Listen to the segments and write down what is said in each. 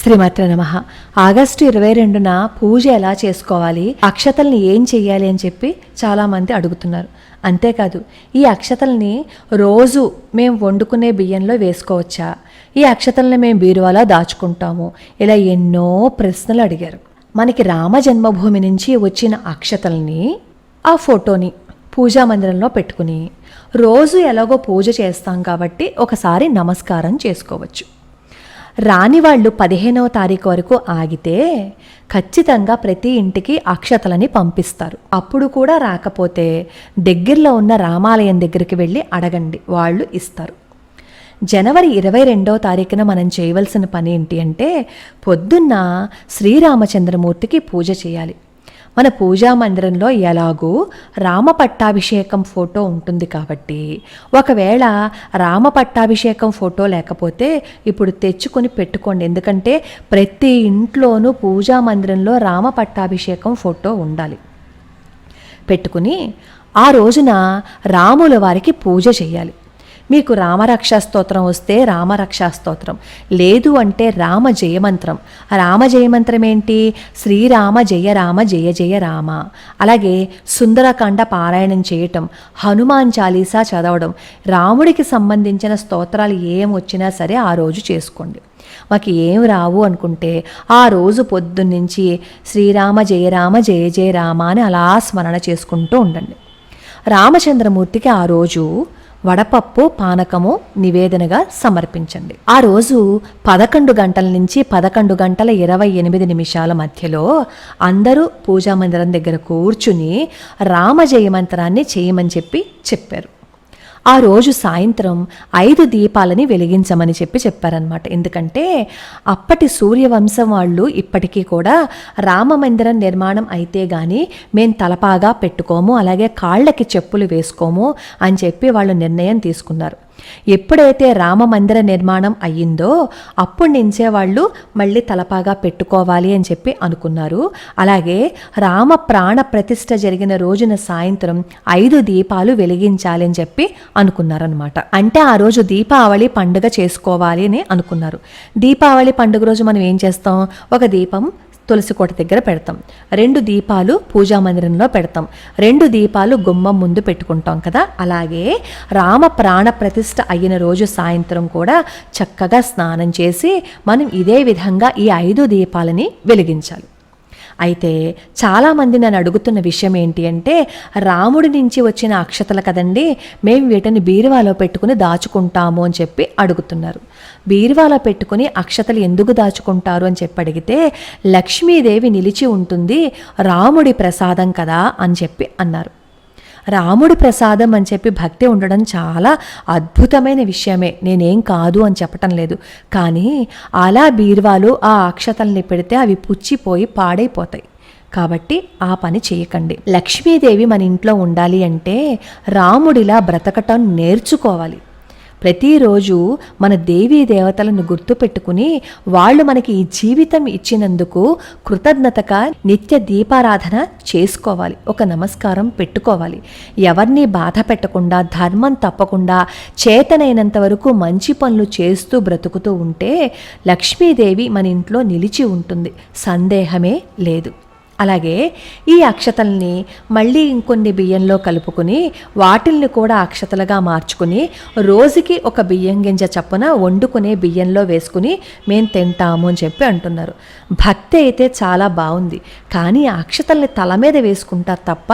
శ్రీమాత్రే నమః. ఆగస్టు 22న పూజ ఎలా చేసుకోవాలి, అక్షతల్ని ఏం చెయ్యాలి అని చెప్పి చాలామంది అడుగుతున్నారు. అంతేకాదు, ఈ అక్షతల్ని రోజు మేము వండుకునే బియ్యంలో వేసుకోవచ్చా, ఈ అక్షతల్ని మేము బీరువాలో దాచుకుంటాము, ఇలా ఎన్నో ప్రశ్నలు అడిగారు. మనకి రామ జన్మభూమి నుంచి వచ్చిన అక్షతల్ని ఆ ఫోటోని పూజా మందిరంలో పెట్టుకుని రోజు ఎలాగో పూజ చేస్తాం కాబట్టి ఒకసారి నమస్కారం చేసుకోవచ్చు. రాని వాళ్ళు 15వ తారీఖు వరకు ఆగితే ఖచ్చితంగా ప్రతి ఇంటికి అక్షతలని పంపిస్తారు. అప్పుడు కూడా రాకపోతే దగ్గరలో ఉన్న రామాలయం దగ్గరికి వెళ్ళి అడగండి, వాళ్ళు ఇస్తారు. జనవరి 22వ తారీఖున మనం చేయవలసిన పని ఏంటి అంటే, పొద్దున్న శ్రీరామచంద్రమూర్తికి పూజ చేయాలి. మన పూజా మందిరంలో ఎలాగూ రామ పట్టాభిషేకం ఫోటో ఉంటుంది కాబట్టి, ఒకవేళ రామ పట్టాభిషేకం ఫోటో లేకపోతే ఇప్పుడు తెచ్చుకొని పెట్టుకోండి. ఎందుకంటే ప్రతి ఇంట్లోనూ పూజా మందిరంలో రామ పట్టాభిషేకం ఫోటో ఉండాలి. పెట్టుకుని ఆ రోజున రాముల వారికి పూజ చేయాలి. మీకు రామరక్షా స్తోత్రం వస్తే రామరక్షా స్తోత్రం, లేదు అంటే రామ జయమంత్రం. రామ జయమంత్రం ఏంటి? శ్రీరామ జయ రామ జయ జయ రామ. అలాగే సుందరకాండ పారాయణం చేయటం, హనుమాన్ చాలీసా చదవడం, రాముడికి సంబంధించిన స్తోత్రాలు ఏం వచ్చినా సరే ఆ రోజు చేసుకోండి. మాకు ఏం రావు అనుకుంటే ఆ రోజు పొద్దున్నుంచి శ్రీరామ జయ రామ జయ జయ రామ అని అలా స్మరణ చేసుకుంటూ ఉండండి. రామచంద్రమూర్తికి ఆ రోజు వడపప్పు పానకము నివేదనగా సమర్పించండి. ఆ రోజు 11 గంటల నుంచి 11 గంటల 28 నిమిషాల మధ్యలో అందరూ పూజా మందిరం దగ్గర కూర్చుని రామజయమంత్రాన్ని చేయమని చెప్పారు. ఆ రోజు సాయంత్రం 5 దీపాలని వెలిగించమని చెప్పారనమాట. ఎందుకంటే అప్పటి సూర్యవంశం వాళ్ళు ఇప్పటికీ కూడా రామ మందిరం నిర్మాణం అయితే గాని మేము తలపాగా పెట్టుకోము, అలాగే కాళ్ళకి చెప్పులు వేసుకోము అని చెప్పి వాళ్ళు నిర్ణయం తీసుకున్నారు. ఎప్పుడైతే రామ మందిర నిర్మాణం అయ్యిందో అప్పటి నుంచే వాళ్ళు మళ్ళీ తలపాగా పెట్టుకోవాలి అని చెప్పి అనుకున్నారు. అలాగే రామ ప్రాణ ప్రతిష్ఠ జరిగిన రోజున సాయంత్రం 5 దీపాలు వెలిగించాలి అని చెప్పి అనుకున్నారనమాట. అంటే ఆ రోజు దీపావళి పండుగ చేసుకోవాలి అని అనుకున్నారు. దీపావళి పండుగ రోజు మనం ఏం చేస్తాం? ఒక దీపం తులసి కోట దగ్గర పెడతాం, 2 దీపాలు పూజా మందిరంలో పెడతాం, 2 దీపాలు గుమ్మం ముందు పెట్టుకుంటాం కదా. అలాగే రామ ప్రాణ ప్రతిష్ఠ అయిన రోజు సాయంత్రం కూడా చక్కగా స్నానం చేసి మనం ఇదే విధంగా ఈ 5 దీపాలని వెలిగించాలి. అయితే చాలామంది నన్ను అడుగుతున్న విషయం ఏంటి అంటే, రాముడి నుంచి వచ్చిన అక్షతలు కదండి, మేము వీటిని బీరువాలో పెట్టుకుని దాచుకుంటాము అని చెప్పి అడుగుతున్నారు. బీరువాలో పెట్టుకుని అక్షతలు ఎందుకు దాచుకుంటారు అని చెప్పి అడిగితే, లక్ష్మీదేవి నిలిచి ఉంటుంది, రాముడి ప్రసాదం కదా అని చెప్పి అన్నారు. రాముడి ప్రసాదం అని చెప్పి భక్తి ఉండడం చాలా అద్భుతమైన విషయమే, నేనేం కాదు అని చెప్పటం లేదు. కానీ అలా బీరువాలు ఆ అక్షతల్ని పెడితే అవి పుచ్చిపోయి పాడైపోతాయి. కాబట్టి ఆ పని చేయకండి. లక్ష్మీదేవి మన ఇంట్లో ఉండాలి అంటే రాముడిలా బ్రతకటం నేర్చుకోవాలి. ప్రతిరోజు మన దేవీ దేవతలను గుర్తుపెట్టుకుని వాళ్ళు మనకి ఈ జీవితం ఇచ్చినందుకు కృతజ్ఞతగా నిత్య దీపారాధన చేసుకోవాలి, ఒక నమస్కారం పెట్టుకోవాలి. ఎవరిని బాధ పెట్టకుండా, ధర్మం తప్పకుండా చేతనైనంత వరకు మంచి పనులు చేస్తూ బ్రతుకుతూ ఉంటే లక్ష్మీదేవి మన ఇంట్లో నిలిచి ఉంటుంది, సందేహమే లేదు. అలాగే ఈ అక్షతల్ని మళ్ళీ ఇంకొన్ని బియ్యంలో కలుపుకుని వాటిల్ని కూడా అక్షతలుగా మార్చుకుని రోజుకి ఒక బియ్యం గింజ చప్పున వండుకునే బియ్యంలో వేసుకుని మేము తింటాము అని చెప్పి అంటున్నారు. భక్తి అయితే చాలా బాగుంది, కానీ అక్షతల్ని తల మీద వేసుకుంటారు తప్ప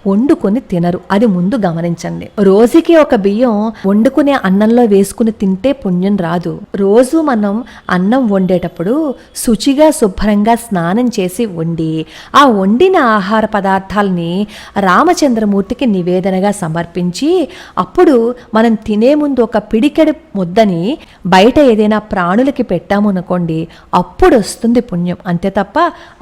వండుకొని తినరు, అది ముందు గమనించండి. రోజుకి ఒక బియ్యం వండుకునే అన్నంలో వేసుకుని తింటే పుణ్యం రాదు. రోజు మనం అన్నం వండేటప్పుడు శుచిగా శుభ్రంగా స్నానం చేసి వండి ఆ వండిన ఆహార పదార్థాలని రామచంద్రమూర్తికి నివేదనగా సమర్పించి అప్పుడు మనం తినే ముందు ఒక పిడికెడు ముద్దని బయట ఏదైనా ప్రాణులకి పెట్టాము అనుకోండి, అప్పుడు వస్తుంది పుణ్యం. అంతే తప్ప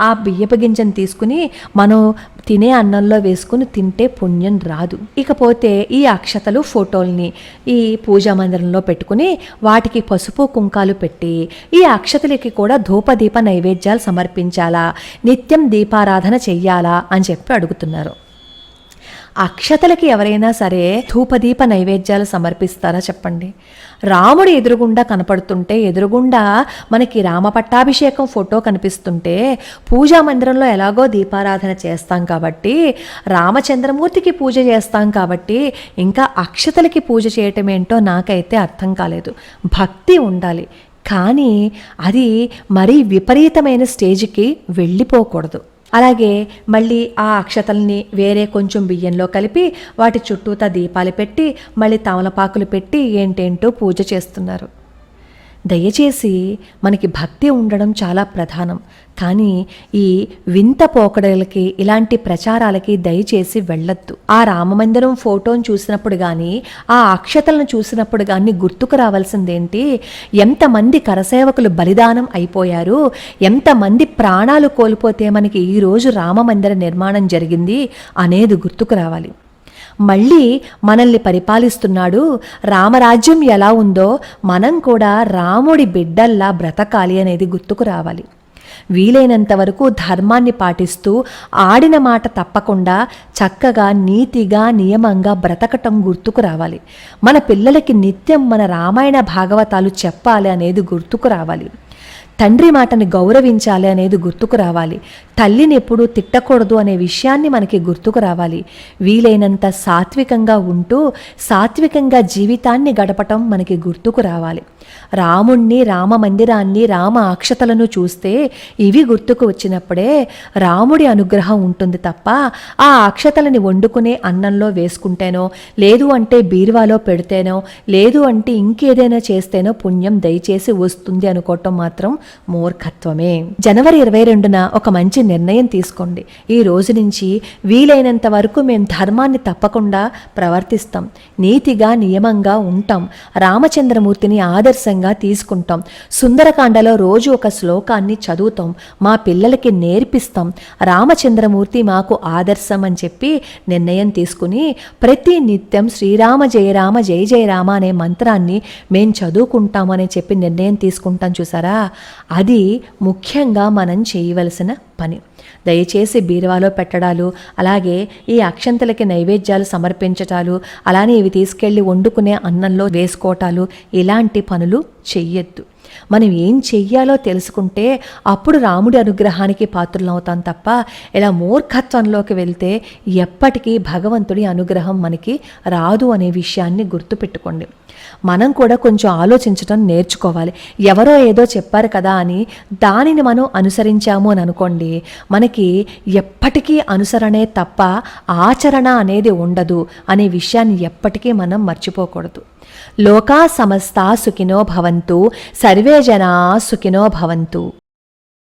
ఆ బియ్యపు గింజను తీసుకుని మనం తినే అన్నంలో వేసుకుని తింటే పుణ్యం రాదు. ఇకపోతే ఈ అక్షతలు ఫోటోల్ని ఈ పూజా మందిరంలో పెట్టుకుని వాటికి పసుపు కుంకాలు పెట్టి ఈ అక్షతలకి కూడా ధూపదీప నైవేద్యాలు సమర్పించాలా, నిత్యం దీపారాధన చెయ్యాలా అని చెప్పి అడుగుతున్నారు. అక్షతలకి ఎవరైనా సరే ధూపదీప నైవేద్యాలు సమర్పిస్తారా చెప్పండి? రాముడు ఎదురుగుండా కనపడుతుంటే, ఎదురుగుండా మనకి రామ పట్టాభిషేకం ఫోటో కనిపిస్తుంటే, పూజా మందిరంలో ఎలాగో దీపారాధన చేస్తాం కాబట్టి, రామచంద్రమూర్తికి పూజ చేస్తాం కాబట్టి, ఇంకా అక్షతలకి పూజ చేయటం ఏంటో నాకైతే అర్థం కాలేదు. భక్తి ఉండాలి, కానీ అది మరీ విపరీతమైన స్టేజ్కి వెళ్ళిపోకూడదు. అలాగే మళ్ళీ ఆ అక్షతల్ని వేరే కొంచెం బియ్యంలో కలిపి వాటి చుట్టూతా దీపాలు పెట్టి మళ్ళీ తమలపాకులు పెట్టి ఏంటేంటో పూజ చేస్తున్నారు. దయచేసి మనకి భక్తి ఉండడం చాలా ప్రధానం, కానీ ఈ వింత పోకడలకి ఇలాంటి ప్రచారాలకి దయచేసి వెళ్ళొద్దు. ఆ రామమందిరం ఫోటోను చూసినప్పుడు కానీ, ఆ అక్షతలను చూసినప్పుడు కానీ గుర్తుకు రావాల్సిందేంటి? ఎంతమంది కరసేవకులు బలిదానం అయిపోయారు, ఎంతమంది ప్రాణాలు కోల్పోతే మనకి ఈరోజు రామమందిర నిర్మాణం జరిగింది అనేది గుర్తుకు రావాలి. మళ్ళీ మనల్ని పరిపాలిస్తున్నాడు, రామరాజ్యం ఎలా ఉందో మనం కూడా రాముడి బిడ్డల్లా బ్రతకాలి అనేది గుర్తుకు రావాలి. వీలైనంత వరకు ధర్మాన్ని పాటిస్తూ ఆడిన మాట తప్పకుండా చక్కగా నీతిగా నియమంగా బ్రతకటం గుర్తుకు రావాలి. మన పిల్లలకి నిత్యం మన రామాయణ భాగవతాలు చెప్పాలి అనేది గుర్తుకు రావాలి. తండ్రి మాటని గౌరవించాలి అనేది గుర్తుకు రావాలి. తల్లిని ఎప్పుడూ తిట్టకూడదు అనే విషయాన్ని మనకి గుర్తుకు రావాలి. వీలైనంత సాత్వికంగా ఉంటూ సాత్వికంగా జీవితాన్ని గడపటం మనకి గుర్తుకు రావాలి. రాముణ్ణి, రామ మందిరాన్ని, రామ అక్షతలను చూస్తే ఇవి గుర్తుకు వచ్చినప్పుడే రాముడి అనుగ్రహం ఉంటుంది తప్ప ఆ అక్షతలని వండుకునే అన్నంలో వేసుకుంటేనో, లేదు అంటే బీరువాలో పెడితేనో, లేదు అంటే ఇంకేదైనా చేస్తేనో పుణ్యం దయచేసి వస్తుంది అనుకోవటం మాత్రం మూర్ఖత్వమే. జనవరి 22న ఒక మంచి నిర్ణయం తీసుకోండి. ఈ రోజు నుంచి వీలైనంత వరకు మేము ధర్మాన్ని తప్పకుండా ప్రవర్తిస్తాం, నీతిగా నియమంగా ఉంటాం, రామచంద్రమూర్తిని ఆదర్శంగా తీసుకుంటాం, సుందరకాండలో రోజు ఒక శ్లోకాన్ని చదువుతాం, మా పిల్లలకి నేర్పిస్తాం, రామచంద్రమూర్తి మాకు ఆదర్శం అని చెప్పి నిర్ణయం తీసుకుని ప్రతి నిత్యం శ్రీరామ జయ రామ జయ జయ రామ అనే మంత్రాన్ని మేము చదువుకుంటామని చెప్పి నిర్ణయం తీసుకుంటాం. చూసారా, అది ముఖ్యంగా మనం చేయవలసిన పని. దయచేసి బీరువాలో పెట్టడాలు, అలాగే ఈ అక్షంతలకి నైవేద్యాలు సమర్పించటాలు, అలానే ఇవి తీసుకెళ్ళి వండుకునే అన్నంలో వేసుకోవటాలు, ఇలాంటి పనులు చెయ్యొద్దు. మనం ఏం చెయ్యాలో తెలుసుకుంటే అప్పుడు రాముడి అనుగ్రహానికి పాత్రలవుతాం తప్ప ఇలా మూర్ఖత్వంలోకి వెళ్తే ఎప్పటికీ భగవంతుడి అనుగ్రహం మనకి రాదు అనే విషయాన్ని గుర్తుపెట్టుకోండి. మనం కూడా కొంచెం ఆలోచించడం నేర్చుకోవాలి. ఎవరో ఏదో చెప్పారు కదా అని దానిని మనం అనుసరించాము అని అనుకోండి, మనకి ఎప్పటికీ అనుసరణే తప్ప ఆచరణ అనేది ఉండదు అనే విషయాన్ని ఎప్పటికీ మనం మర్చిపోకూడదు. లోకా సమస్తా సుఖినో భవంతు, సర్వే జనా సుఖినో భవంతు.